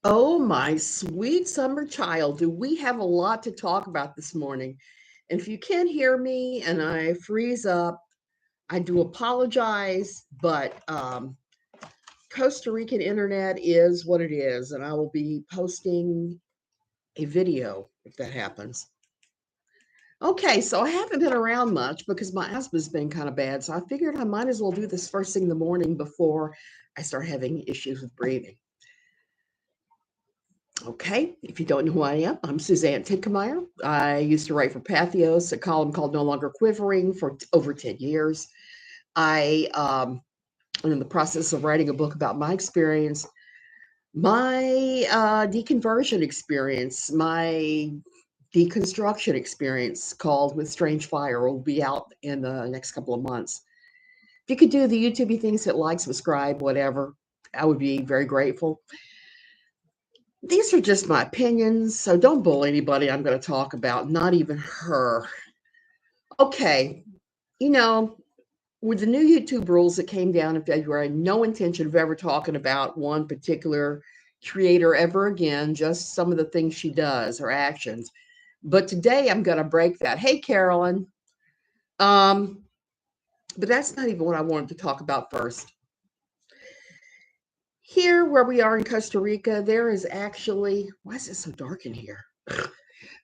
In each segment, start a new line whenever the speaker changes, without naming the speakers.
Oh, my sweet summer child, do we have a lot to talk about this morning? And if you can't hear me and I freeze up, I do apologize, but Costa Rican internet is what it is, and I will be posting a video if that happens. Okay, so I haven't been around much because my asthma's been kind of bad, so I figured I might as well do this first thing in the morning before I start having issues with breathing. Okay, if you don't know who I am, I'm Suzanne Tinkemeyer. I used to write for Pathos, a column called No Longer Quivering, for over 10 years. I am in the process of writing a book about my experience, my deconversion experience, my deconstruction experience called With Strange Fire will be out in the next couple of months. If you could do the YouTube things, hit like, subscribe, whatever, I would be very grateful. These are just my opinions, so don't bully anybody I'm going to talk about, not even her. Okay, you know, with the new YouTube rules that came down in February, no intention of ever talking about one particular creator ever again, just some of the things she does, her actions. But today I'm going to break that. Hey, Carolyn. Um, but that's not even what I wanted to talk about first. Here, where we are in Costa Rica, there is actually, why is it so dark in here?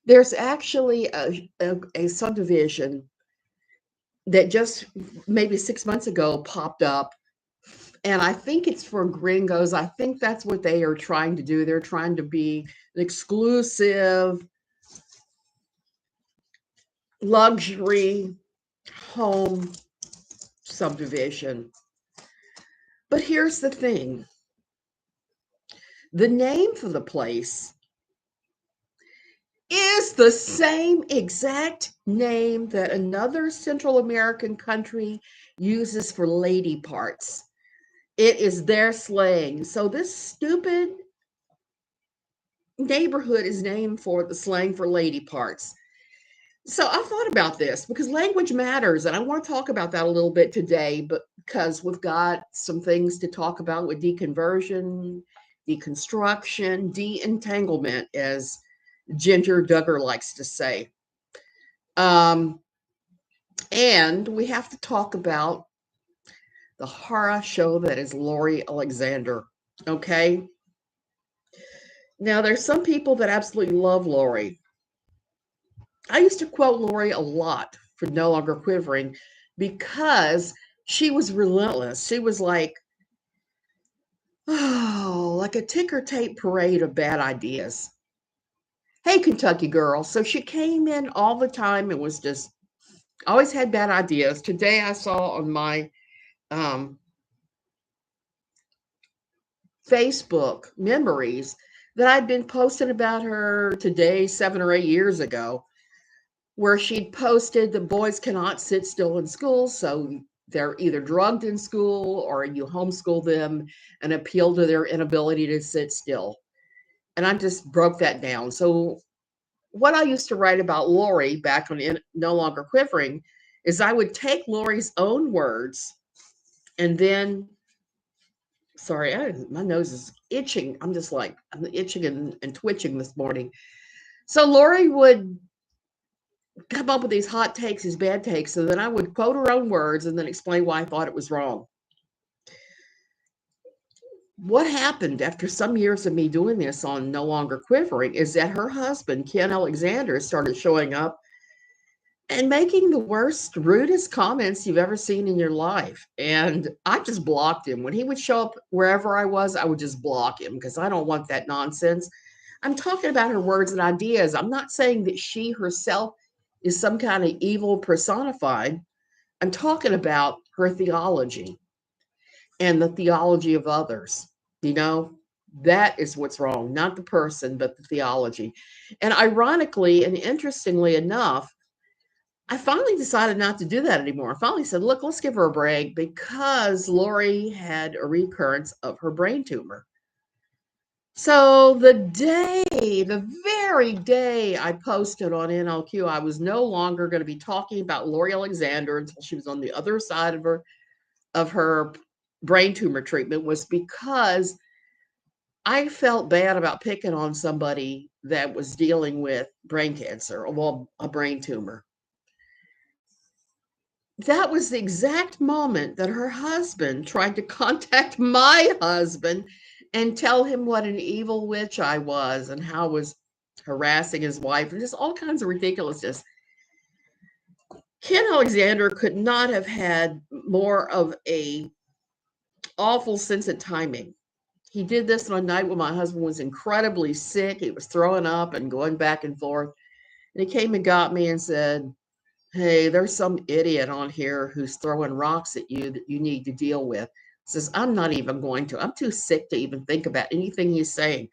There's actually a subdivision that just maybe 6 months ago popped up. And I think it's for gringos. I think that's what they are trying to do. They're trying to be an exclusive luxury home subdivision. But here's the thing, the name for the place is the same exact name that another Central American country uses for lady parts. It is their slang. So this stupid neighborhood is named for the slang for lady parts. So I thought about this because language matters, and I want to talk about that a little bit today, but because we've got some things to talk about with deconversion, deconstruction, de-entanglement, as Ginger Duggar likes to say. Um, and we have to talk about the horror show that is Lori Alexander. Okay. Now, there's some people that absolutely love Lori. I used to quote Lori a lot for No Longer Quivering because she was relentless. She was like, oh, like a ticker tape parade of bad ideas. Hey, Kentucky girl. So she came in all the time and was just always had bad ideas. Today I saw on my um, Facebook memories that I'd been posting about her today 7 or 8 years ago, where she'd posted the boys cannot sit still in school, so they're either drugged in school or you homeschool them and appeal to their inability to sit still. And I just broke that down. So what I used to write about Lori back on No Longer Quivering is I would take Lori's own words and then, sorry, my nose is itching. I'm just like, I'm itching and twitching this morning. So Lori would come up with these hot takes, these bad takes, so then I would quote her own words and then explain why I thought it was wrong. What happened after some years of me doing this on No Longer Quivering is that her husband, Ken Alexander, started showing up and making the worst, rudest comments you've ever seen in your life. And I just blocked him. When he would show up wherever I was, I would just block him because I don't want that nonsense. I'm talking about her words and ideas. I'm not saying that she herself is some kind of evil personified. I'm talking about her theology and the theology of others. You know, that is what's wrong, not the person, but the theology. And ironically and interestingly enough, I finally decided not to do that anymore. I finally said, look, let's give her a break because Lori had a recurrence of her brain tumor. So the very day I posted on NLQ, I was no longer going to be talking about Lori Alexander until she was on the other side of her brain tumor treatment, was because I felt bad about picking on somebody that was dealing with brain cancer, well, a brain tumor. That was the exact moment that her husband tried to contact my husband and tell him what an evil witch I was and how I was harassing his wife and just all kinds of ridiculousness. Ken Alexander could not have had more of a awful sense of timing. He did this on a night when my husband was incredibly sick. He was throwing up and going back and forth. And he came and got me and said, "Hey, there's some idiot on here who's throwing rocks at you that you need to deal with." Says, "I'm not even going to. I'm too sick to even think about anything he's saying."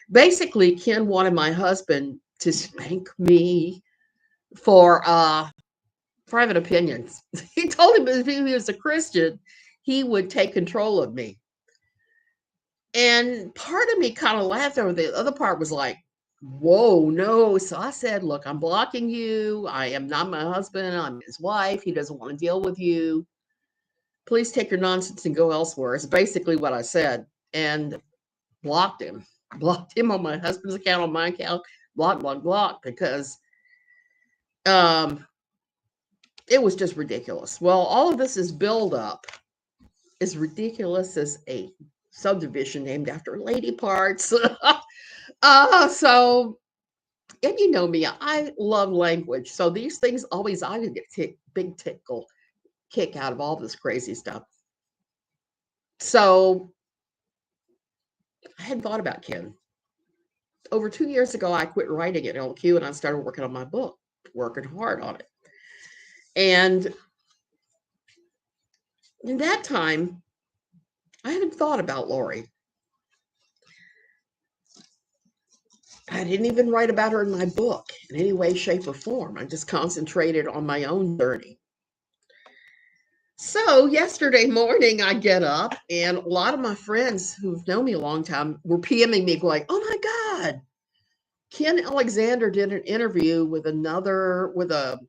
Basically, Ken wanted my husband to spank me for private opinions. He told him if he was a Christian, he would take control of me. And part of me kind of laughed over the other part was like, whoa, no. So I said, "Look, I'm blocking you. I am not my husband. I'm his wife. He doesn't want to deal with you. Please take your nonsense and go elsewhere." It's basically what I said. And blocked him. Blocked him on my husband's account, on my account. Block, block, block, because um, it was just ridiculous. Well, all of this is build up. As ridiculous as a subdivision named after lady parts. So, and you know me, I love language. So these things always, I would get big tickle kick out of all this crazy stuff. So I had thought about Ken. Over 2 years ago, I quit writing at LQ and I started working on my book, working hard on it. And in that time, I hadn't thought about Lori. I didn't even write about her in my book in any way, shape, or form. I just concentrated on my own journey. So yesterday morning, I get up, and a lot of my friends who've known me a long time were PMing me, going, "Oh my God, Ken Alexander did an interview with a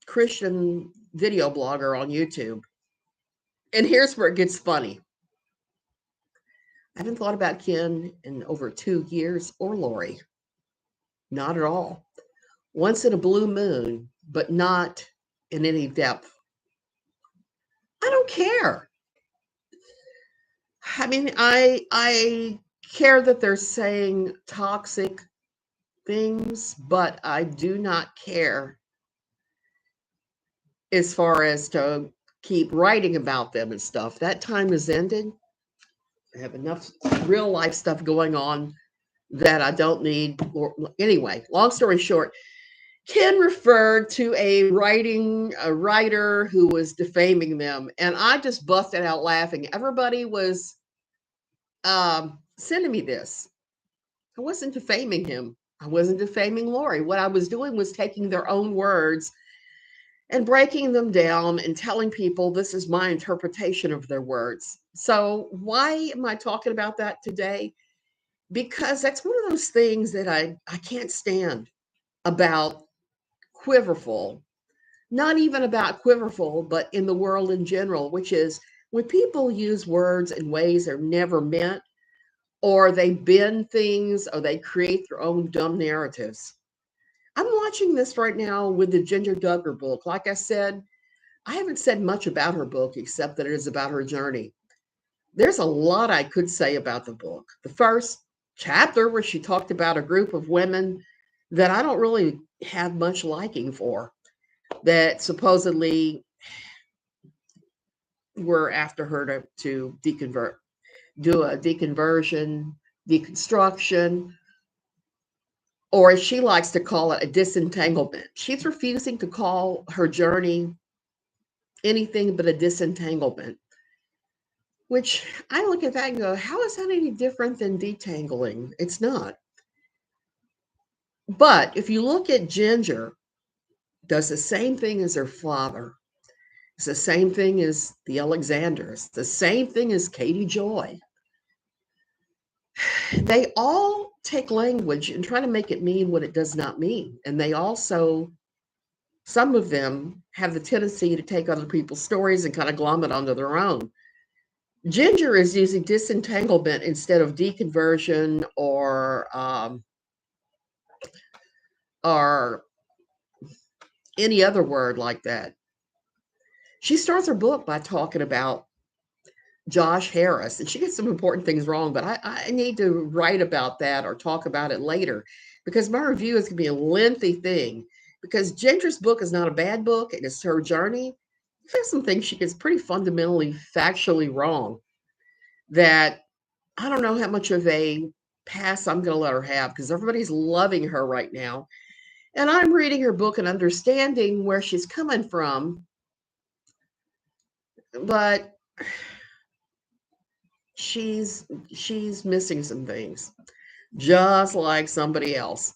Christian video blogger on YouTube." And here's where it gets funny. I haven't thought about Ken in over 2 years or Lori. Not at all. Once in a blue moon, but not in any depth. I don't care. I mean, I care that they're saying toxic things, but I do not care as far as to keep writing about them and stuff. That time has ended. I have enough real life stuff going on that I don't need. Anyway, long story short, Ken referred to a writer who was defaming them, and I just busted out laughing. Everybody was sending me this. I wasn't defaming him. I wasn't defaming Lori. What I was doing was taking their own words and breaking them down and telling people this is my interpretation of their words. So why am I talking about that today? Because that's one of those things that I can't stand about Quiverful. Not even about Quiverful, but in the world in general, which is when people use words in ways they're never meant, or they bend things, or they create their own dumb narratives. I'm watching this right now with the Ginger Duggar book. Like I said, I haven't said much about her book except that it is about her journey. There's a lot I could say about the book. The first chapter, where she talked about a group of women that I don't really have much liking for, that supposedly were after her to deconvert, do a deconversion, deconstruction, or as she likes to call it, a disentanglement. She's refusing to call her journey anything but a disentanglement, which I look at that and go, how is that any different than detangling? It's not. But if you look at Ginger, does the same thing as her father. It's the same thing as the Alexanders, the same thing as Katie Joy. They all take language and try to make it mean what it does not mean. And they also, some of them have the tendency to take other people's stories and kind of glom it onto their own. Ginger is using disentanglement instead of deconversion or any other word like that. She starts her book by talking about Josh Harris, and she gets some important things wrong, but I need to write about that or talk about it later because my review is going to be a lengthy thing. Because Ginger's book is not a bad book, it is her journey. There's some things she gets pretty fundamentally, factually wrong that I don't know how much of a pass I'm going to let her have because everybody's loving her right now. And I'm reading her book and understanding where she's coming from, but she's missing some things, just like somebody else.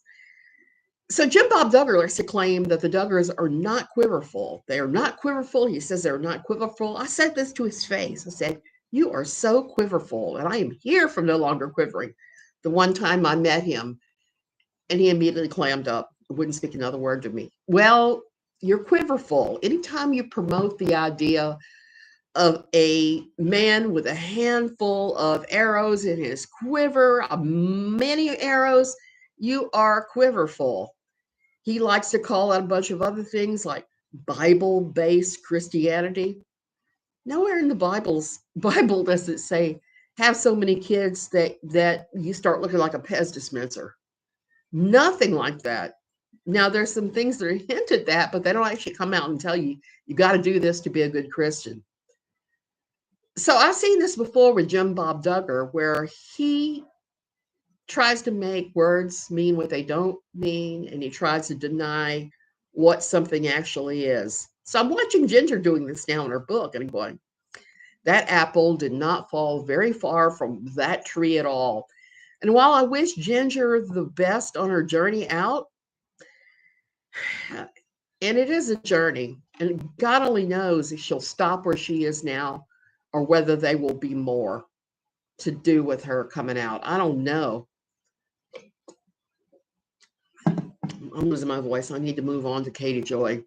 So Jim Bob Duggar likes to claim that the Duggars are not quiverful. They are not quiverful. He says they're not quiverful. I said this to his face. I said, "You are so quiverful, and I am here from no longer quivering." The one time I met him, and he immediately clammed up, wouldn't speak another word to me. Well, you're quiverful. Anytime you promote the idea of a man with a handful of arrows in his quiver, many arrows, you are quiverful. He likes to call out a bunch of other things like Bible-based Christianity. Nowhere in the Bible does it say have so many kids that you start looking like a Pez dispenser. Nothing like that. Now there's some things that are hinted at, but they don't actually come out and tell you you got to do this to be a good Christian. So I've seen this before with Jim Bob Duggar, where he tries to make words mean what they don't mean, and he tries to deny what something actually is. So I'm watching Ginger doing this now in her book, and I'm going, that apple did not fall very far from that tree at all. And while I wish Ginger the best on her journey out, and it is a journey, and God only knows if she'll stop where she is now or whether they will be more to do with her coming out. I don't know. I'm losing my voice. I need to move on to Katie Joy.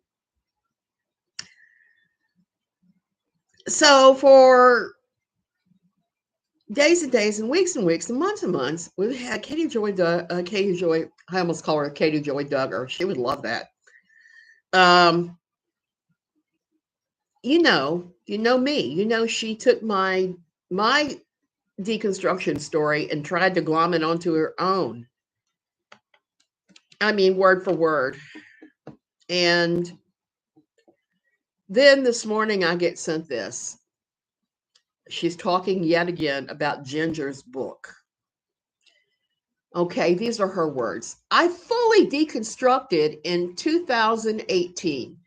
So for days and days and weeks and months, we've had Katie Joy. Katie Joy. I almost call her Katie Joy Duggar. She would love that. You know me. You know she took my deconstruction story and tried to glom it onto her own. I mean, word for word. And then this morning I get sent this. She's talking yet again about Ginger's book. Okay, these are her words. I fully deconstructed in 2018.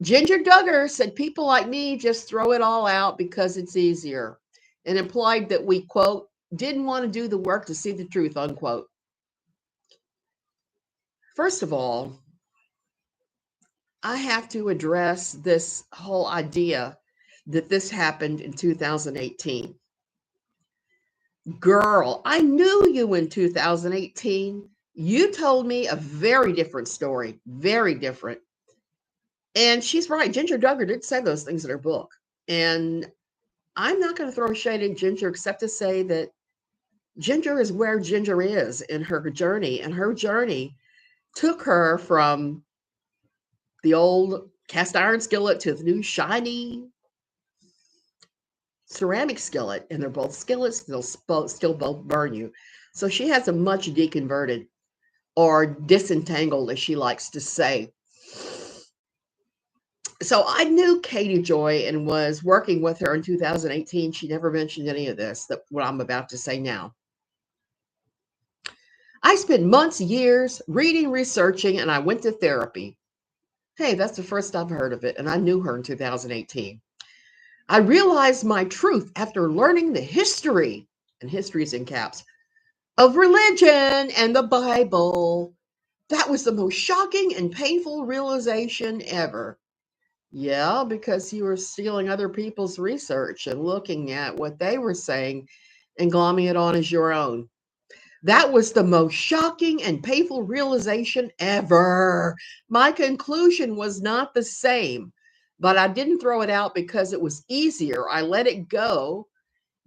Ginger Duggar said people like me just throw it all out because it's easier, and implied that we, quote, didn't want to do the work to see the truth, unquote. First of all, I have to address this whole idea that this happened in 2018. Girl, I knew you in 2018. You told me a very different story, very different. And she's right. Ginger Duggar did say those things in her book. And I'm not going to throw shade at Ginger except to say that Ginger is where Ginger is in her journey. And her journey took her from the old cast iron skillet to the new shiny ceramic skillet. And they're both skillets, they'll still both burn you. So she has a much deconverted or disentangled, as she likes to say. So I knew Katie Joy and was working with her in 2018. She never mentioned any of this, that what I'm about to say now. I spent months, years reading, researching, and I went to therapy. Hey, that's the first I've heard of it, and I knew her in 2018. I realized my truth after learning the history, and history is in caps, of religion and the Bible. That was the most shocking and painful realization ever. Yeah, because you were stealing other people's research and looking at what they were saying and glomming it on as your own. That was the most shocking and painful realization ever. My conclusion was not the same. but I didn't throw it out because it was easier. I let it go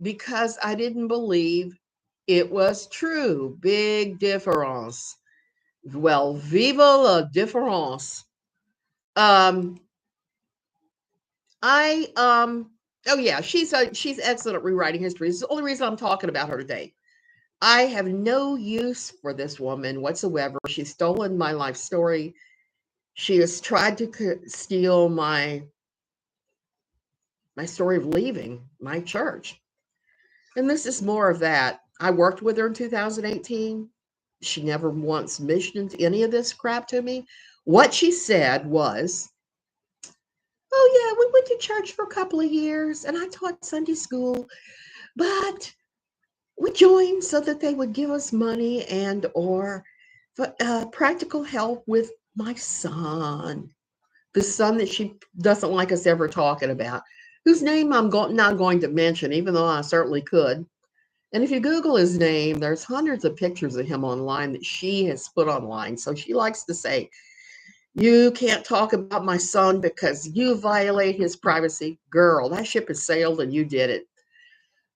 because I didn't believe it was true. Big difference. Well, viva la difference. Um, I oh yeah, she's excellent at rewriting history. It's the only reason I'm talking about her today. I have no use for this woman whatsoever. She's stolen my life story. She has tried to steal my story of leaving my church. And this is more of that. I worked with her in 2018. She never once mentioned any of this crap to me. What she said was, "Oh yeah, we went to church for a couple of years and I taught Sunday school, but we joined so that they would give us money and or practical help with my son, the son that she doesn't like us ever talking about, whose name I'm not going to mention, even though I certainly could. And if you Google his name, there's hundreds of pictures of him online that she has put online. So she likes to say, you can't talk about my son because you violate his privacy. Girl, that ship has sailed and you did it."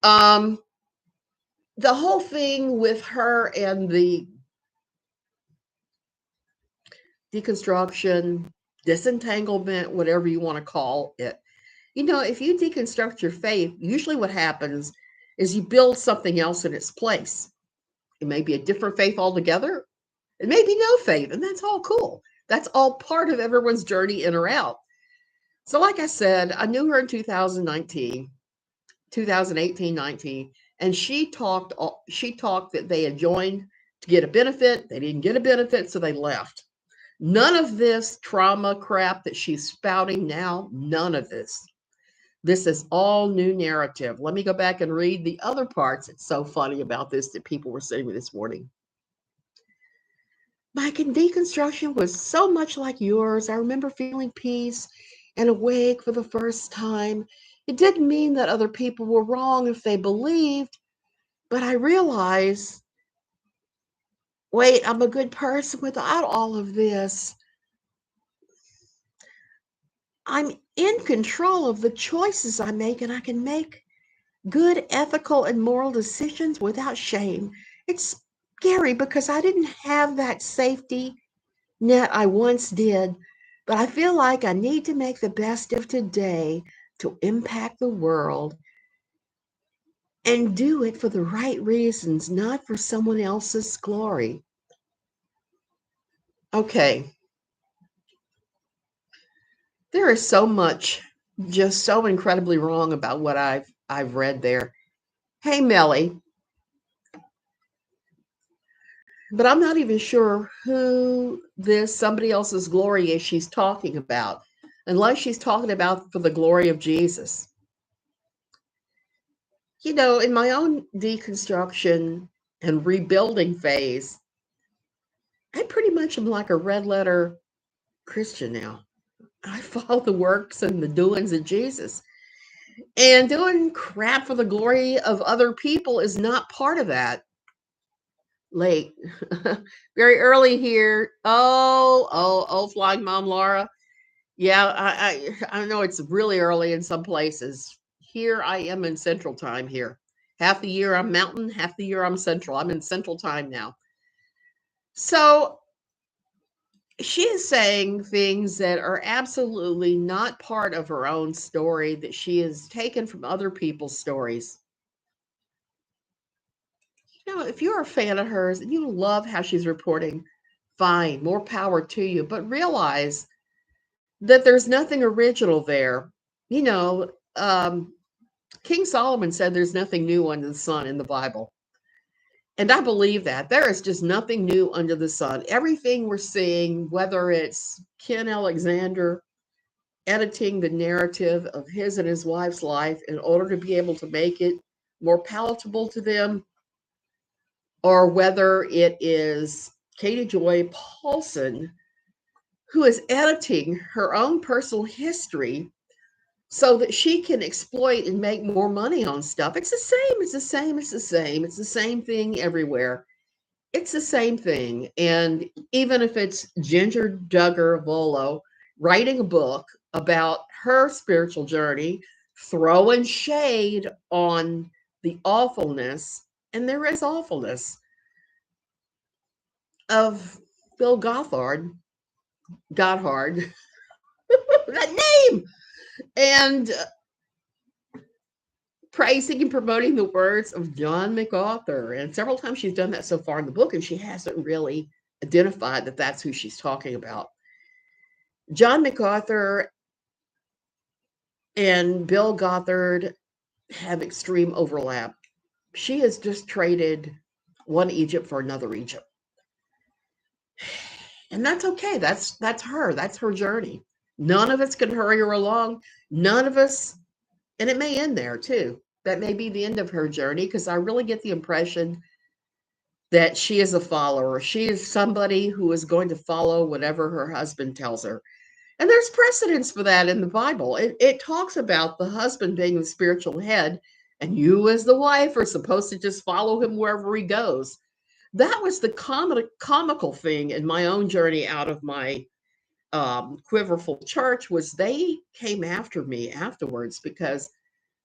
Um, the whole thing with her and the deconstruction, disentanglement, whatever you want to call it. If you deconstruct your faith, usually what happens is you build something else in its place. It may be a different faith altogether. It may be no faith, and that's all cool. That's all part of everyone's journey in or out. So, like I said, I knew her in 2019, 2018, 19, and she talked that they had joined to get a benefit. They didn't get a benefit, so they left. None of this trauma crap that she's spouting now, none of this. This is all new narrative. Let me go back and read the other parts. It's so funny about this that people were saying this morning. My deconstruction was so much like yours. I remember feeling peace and awake for the first time. It didn't mean that other people were wrong if they believed, but I realized, wait, I'm a good person without all of this. I'm in control of the choices I make, and I can make good ethical and moral decisions without shame. It's scary because I didn't have that safety net I once did, but I feel like I need to make the best of today to impact the world and do it for the right reasons, not for someone else's glory. Okay, there is so much just so incredibly wrong about what I've read there. Hey, Melly, but I'm not even sure who this somebody else's glory is she's talking about, unless she's talking about for the glory of Jesus. In my own deconstruction and rebuilding phase, I pretty much am like a red letter Christian now. I follow the works and the doings of Jesus. And doing crap for the glory of other people is not part of that. Late. Very early here. Oh, flying mom Laura. Yeah, I know it's really early in some places. Here I am in Central Time here. Half the year I'm Mountain, half the year I'm Central. I'm in Central Time now. So she is saying things that are absolutely not part of her own story, that she has taken from other people's stories. If you're a fan of hers and you love how she's reporting, fine, more power to you. But realize that there's nothing original there. You know, um, King Solomon said there's nothing new under the sun in the Bible. And I believe that. There is just nothing new under the sun. Everything we're seeing, whether it's Ken Alexander editing the narrative of his and his wife's life in order to be able to make it more palatable to them, or whether it is Katie Joy Paulson, who is editing her own personal history so that she can exploit and make more money on stuff. It's the same, it's the same, it's the same. It's the same thing everywhere. It's the same thing. And even if it's Ginger Duggar Volo writing a book about her spiritual journey, throwing shade on the awfulness, and there is awfulness, of Bill Gothard, that name, and praising and promoting the words of John MacArthur. And several times she's done that so far in the book, and she hasn't really identified that that's who she's talking about. John MacArthur and Bill Gothard have extreme overlap. She has just traded one Egypt for another Egypt. And that's okay. That's her. That's her journey. None of us can hurry her along. None of us, and it may end there too. That may be the end of her journey, because I really get the impression that she is a follower. She is somebody who is going to follow whatever her husband tells her. And there's precedence for that in the Bible. It talks about the husband being the spiritual head, and you as the wife are supposed to just follow him wherever he goes. That was the comical thing in my own journey out of my quiverful church, was they came after me afterwards, because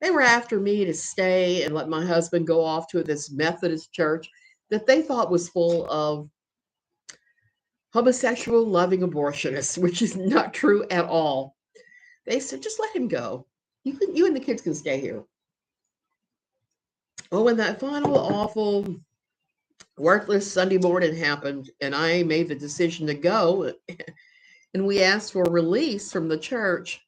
they were after me to stay and let my husband go off to this Methodist church that they thought was full of homosexual loving abortionists, which is not true at all. They said, just let him go. You and the kids can stay here. Oh, when that final awful worthless Sunday morning happened, and I made the decision to go, and we asked for release from the church,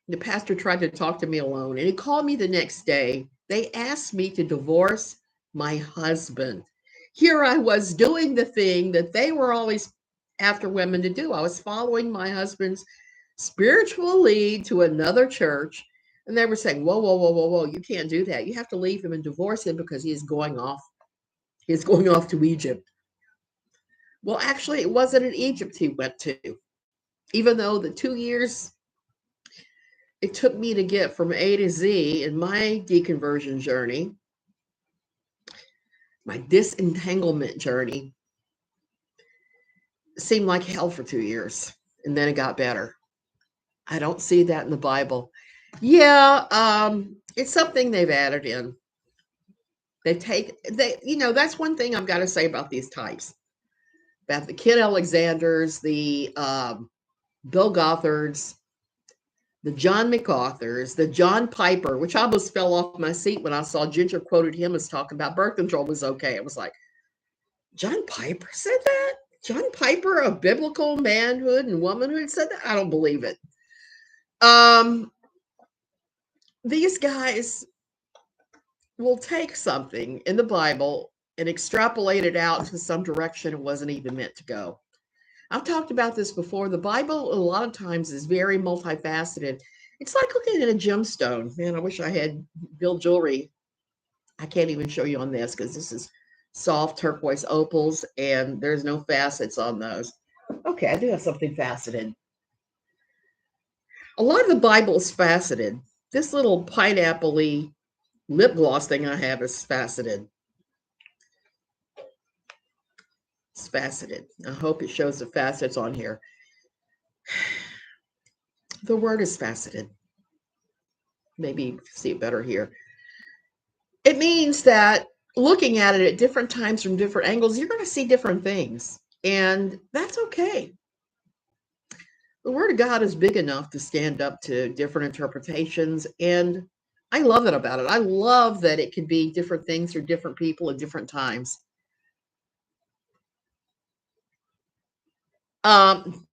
the pastor tried to talk to me alone, and he called me the next day. They asked me to divorce my husband. Here I was doing the thing that they were always after women to do. I was following my husband's spiritual lead to another church, and they were saying, whoa, whoa, whoa, whoa, whoa, you can't do that. You have to leave him and divorce him because he is going off. He's going off to Egypt. Well, actually, it wasn't in Egypt he went to, even though the 2 years it took me to get from A to Z in my deconversion journey, my disentanglement journey, seemed like hell for 2 years, and then it got better. I don't see that in the Bible. Yeah, it's something they've added in. That's one thing I've got to say about these types, about the Ken Alexanders, the Bill Gothards, the John MacArthurs, the John Piper, which I almost fell off my seat when I saw Ginger quoted him as talking about birth control was okay. It was like, John Piper said that? John Piper of biblical manhood and womanhood said that? I don't believe it. These guys will take something in the Bible and extrapolate it out to some direction it wasn't even meant to go. I've talked about this before. The Bible, a lot of times, is very multifaceted. It's like looking at a gemstone. Man, I wish I had Bill jewelry. I can't even show you on this because this is soft turquoise opals and there's no facets on those. Okay, I do have something faceted. A lot of the Bible is faceted. This little pineapple-y lip gloss thing I have is faceted. It's faceted. I hope it shows the facets on here. The word is faceted. Maybe you see it better here. It means that looking at it at different times from different angles, you're going to see different things. And that's okay. The Word of God is big enough to stand up to different interpretations. And I love that about it. I love that it can be different things for different people at different times.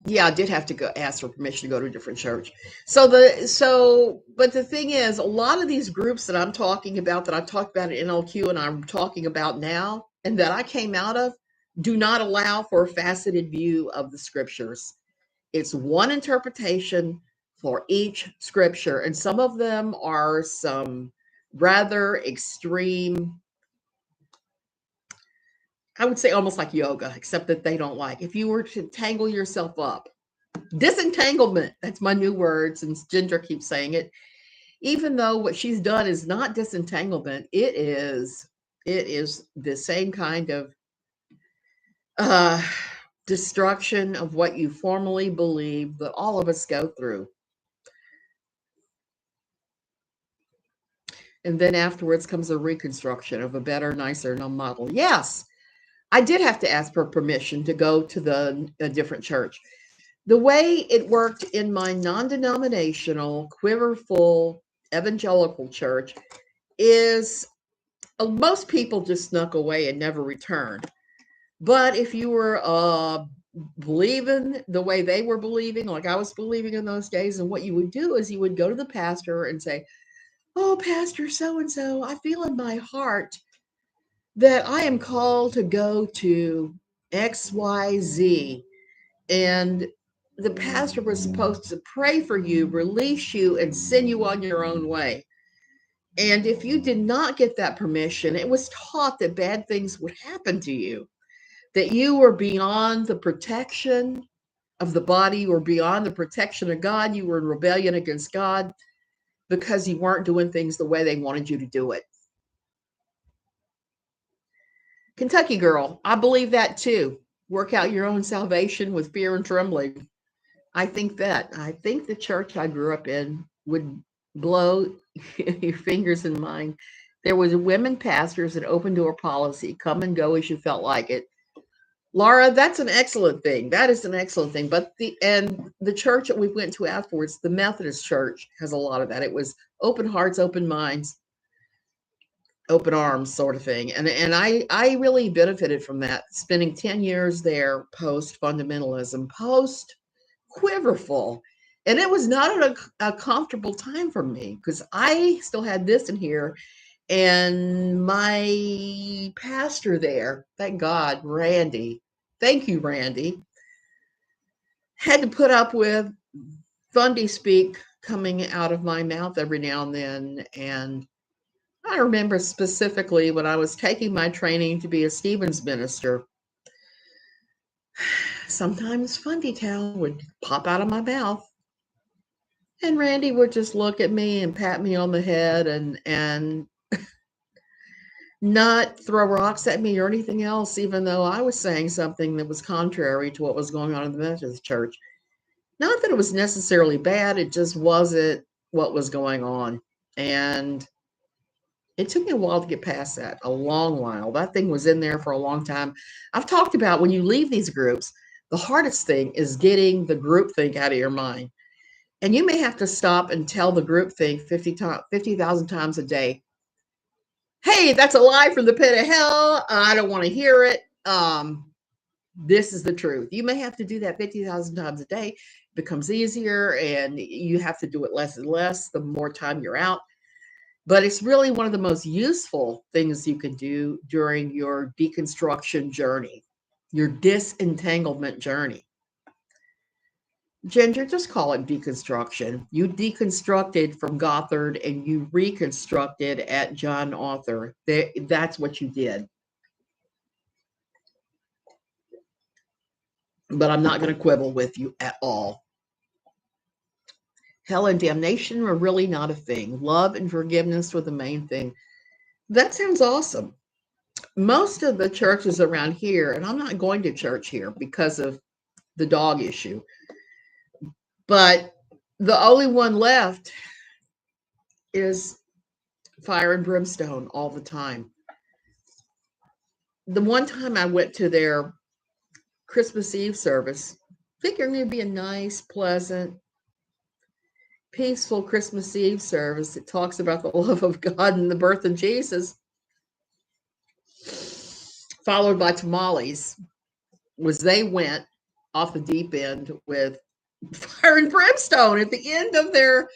Yeah, I did have to go ask for permission to go to a different church. But the thing is, a lot of these groups that I'm talking about, that I talked about at NLQ and I'm talking about now, and that I came out of, do not allow for a faceted view of the scriptures. It's one interpretation for each scripture, and some of them are some rather extreme, I would say almost like yoga, except that they don't like. If you were to tangle yourself up, disentanglement, that's my new word since Ginger keeps saying it. Even though what she's done is not disentanglement, it is the same kind of destruction of what you formerly believed that all of us go through. And then afterwards comes a reconstruction of a better, nicer model. Yes, I did have to ask for permission to go to a different church. The way it worked in my non-denominational, quiverful evangelical church is most people just snuck away and never returned. But if you were believing the way they were believing, like I was believing in those days, and what you would do is you would go to the pastor and say, "Oh, Pastor so and so, I feel in my heart that I am called to go to XYZ." And the pastor was supposed to pray for you, release you, and send you on your own way. And if you did not get that permission, it was taught that bad things would happen to you, that you were beyond the protection of the body, you were beyond the protection of God, you were in rebellion against God because you weren't doing things the way they wanted you to do it. Kentucky girl, I believe that too. Work out your own salvation with fear and trembling. I think the church I grew up in would blow your fingers in mine. There was women pastors and open door policy, come and go as you felt like it. Laura, that's an excellent thing. That is an excellent thing. But the church that we went to afterwards, the Methodist church, has a lot of that. It was open hearts, open minds, open arms sort of thing. And I really benefited from that, spending 10 years there post fundamentalism, post quiverful. And it was not a comfortable time for me because I still had this in here. And my pastor there, thank God, Randy, thank you, Randy, had to put up with fundy speak coming out of my mouth every now and then. And I remember specifically when I was taking my training to be a Stevens minister, sometimes fundy town would pop out of my mouth. And Randy would just look at me and pat me on the head and not throw rocks at me or anything else, even though I was saying something that was contrary to what was going on in the Methodist church. Not that it was necessarily bad, it just wasn't what was going on. And it took me a while to get past that, a long while. That thing was in there for a long time. I've talked about when you leave these groups, the hardest thing is getting the group think out of your mind. And you may have to stop and tell the group thing 50,000 times a day. Hey, that's a lie from the pit of hell. I don't want to hear it. This is the truth. You may have to do that 50,000 times a day. It becomes easier and you have to do it less and less the more time you're out. But it's really one of the most useful things you can do during your deconstruction journey, your disentanglement journey. Ginger, just call it deconstruction. You deconstructed from Gothard and you reconstructed at John Author. That's what you did. But I'm not going to quibble with you at all. Hell and damnation were really not a thing. Love and forgiveness were the main thing. That sounds awesome. Most of the churches around here, and I'm not going to church here because of the dog issue, but the only one left is fire and brimstone all the time. The one time I went to their Christmas Eve service, figuring it'd be a nice, pleasant, peaceful Christmas Eve service that talks about the love of God and the birth of Jesus, followed by tamales, was they went off the deep end with fire and brimstone at the end of their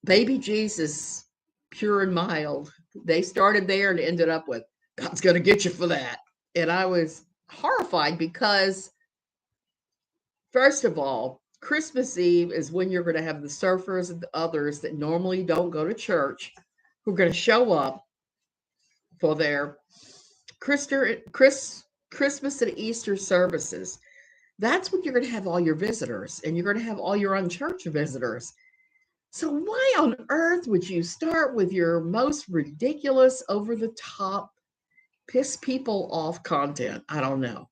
baby Jesus, pure and mild. They started there and ended up with, God's going to get you for that. And I was horrified because, first of all, Christmas Eve is when you're going to have the surfers and the others that normally don't go to church who are going to show up for their Christmas and Easter services. That's when you're going to have all your visitors and you're going to have all your unchurched visitors. So why on earth would you start with your most ridiculous, over the top, piss people off content? I don't know.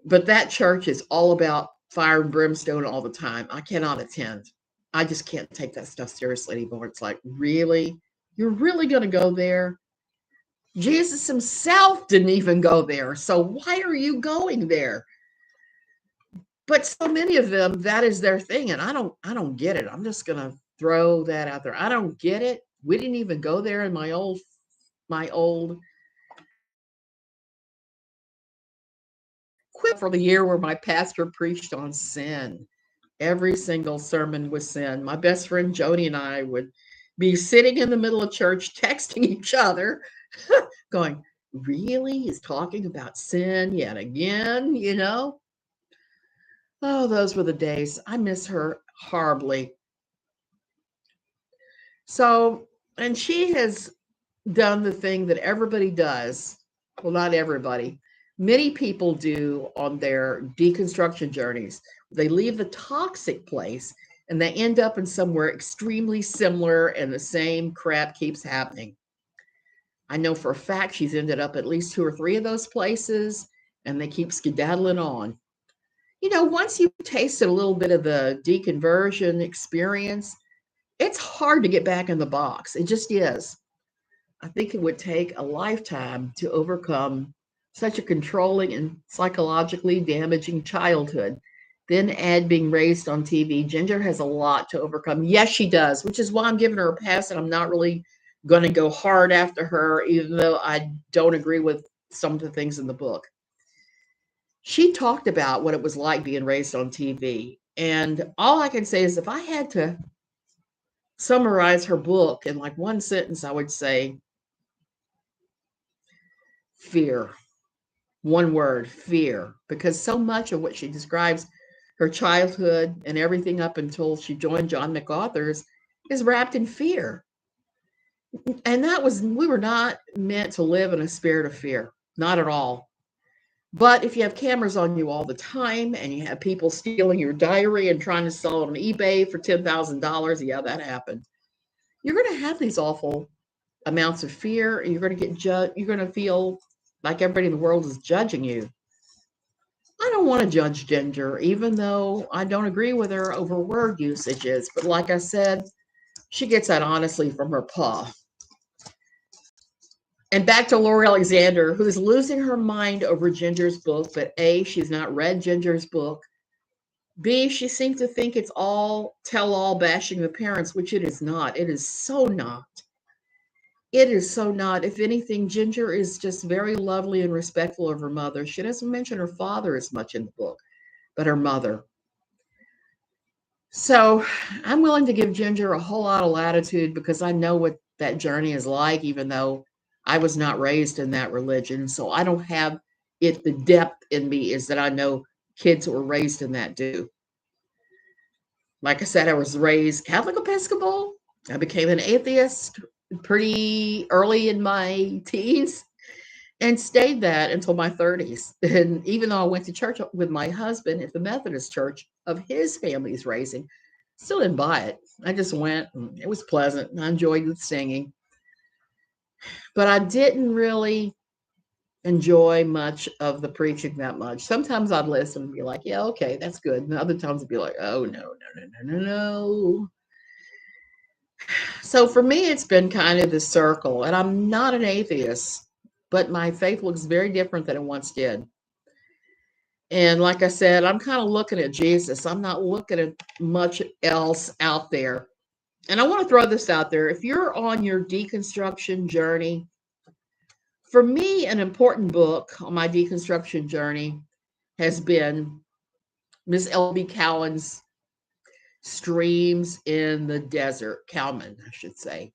But that church is all about fire and brimstone all the time. I cannot attend. I just can't take that stuff seriously anymore. It's like, really? You're really going to go there? Jesus himself didn't even go there. So why are you going there? But so many of them, that is their thing. And I don't get it. I'm just gonna throw that out there. I don't get it. We didn't even go there in my old quit for the year where my pastor preached on sin. Every single sermon was sin. My best friend Jody and I would be sitting in the middle of church texting each other, going, really? He's talking about sin yet again, you know? Oh, those were the days. I miss her horribly. So, and she has done the thing that everybody does. Well, not everybody. Many people do on their deconstruction journeys. They leave the toxic place and they end up in somewhere extremely similar, and the same crap keeps happening. I know for a fact she's ended up at least two or three of those places, and they keep skedaddling on. Once you've tasted a little bit of the deconversion experience, it's hard to get back in the box. It just is. I think it would take a lifetime to overcome such a controlling and psychologically damaging childhood. Then add being raised on TV. Ginger has a lot to overcome. Yes, she does, which is why I'm giving her a pass, and I'm not really going to go hard after her, even though I don't agree with some of the things in the book. She talked about what it was like being raised on TV. And all I can say is if I had to summarize her book in like one sentence, I would say fear. One word, fear. Because so much of what she describes, her childhood and everything up until she joined John MacArthur's, is wrapped in fear. And we were not meant to live in a spirit of fear, not at all. But if you have cameras on you all the time and you have people stealing your diary and trying to sell it on eBay for $10,000, yeah, that happened. You're going to have these awful amounts of fear, and you're going to get judged. You're going to feel like everybody in the world is judging you. I don't want to judge Ginger, even though I don't agree with her over word usages. But like I said, she gets that honestly from her pa. And back to Laura Alexander, who is losing her mind over Ginger's book. But A, she's not read Ginger's book. B, she seems to think it's all tell all bashing the parents, which it is not. It is so not. It is so not. If anything, Ginger is just very lovely and respectful of her mother. She doesn't mention her father as much in the book, but her mother. So I'm willing to give Ginger a whole lot of latitude because I know what that journey is like, even though I was not raised in that religion. So I don't have it, the depth in me is that I know kids who were raised in that do. Like I said, I was raised Catholic Episcopal. I became an atheist pretty early in my teens and stayed that until my 30s. And even though I went to church with my husband at the Methodist church of his family's raising, still didn't buy it. I just went, and it was pleasant, and I enjoyed the singing. But I didn't really enjoy much of the preaching that much. Sometimes I'd listen and be like, yeah, okay, that's good. And other times I'd be like, oh, no, no, no, no, no, no. So for me, it's been kind of the circle. And I'm not an atheist, but my faith looks very different than it once did. And like I said, I'm kind of looking at Jesus. I'm not looking at much else out there. And I want to throw this out there. If you're on your deconstruction journey, for me, an important book on my deconstruction journey has been Miss L.B. Cowan's Streams in the Desert, Cowman, I should say.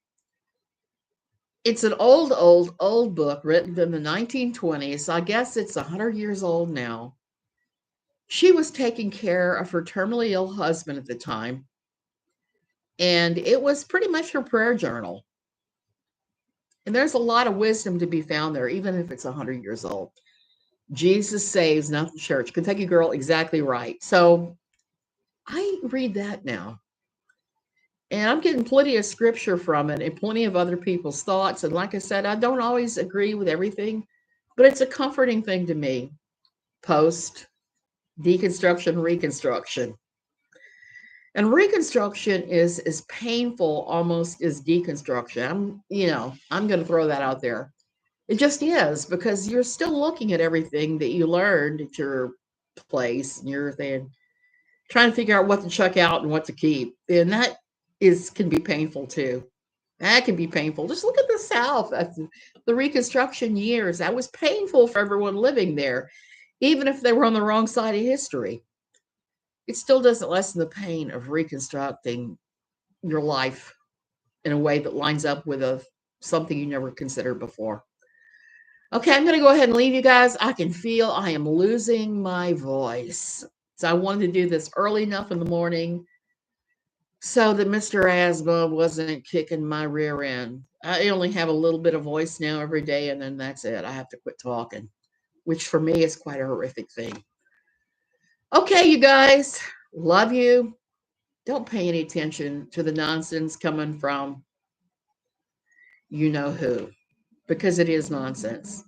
It's an old book written in the 1920s. I guess it's 100 years old now. She was taking care of her terminally ill husband at the time, and it was pretty much her prayer journal. And there's a lot of wisdom to be found there, even if it's 100 years old. Jesus saves, not the church. Kentucky Girl, exactly right. So I read that now. And I'm getting plenty of scripture from it and plenty of other people's thoughts. And like I said, I don't always agree with everything, but it's a comforting thing to me post Deconstruction, reconstruction. And reconstruction is as painful almost as deconstruction. I'm going to throw that out there. It just is, because you're still looking at everything that you learned at your place and your thing, trying to figure out what to chuck out and what to keep. And that is can be painful too. That can be painful. Just look at the South. The Reconstruction years. That was painful for everyone living there, even if they were on the wrong side of history. It still doesn't lessen the pain of reconstructing your life in a way that lines up with something you never considered before. Okay, I'm going to go ahead and leave you guys. I can feel I am losing my voice. So I wanted to do this early enough in the morning so that Mr. Asthma wasn't kicking my rear end. I only have a little bit of voice now every day, and then that's it. I have to quit talking, which for me is quite a horrific thing. Okay, you guys, love you. Don't pay any attention to the nonsense coming from you know who, because it is nonsense.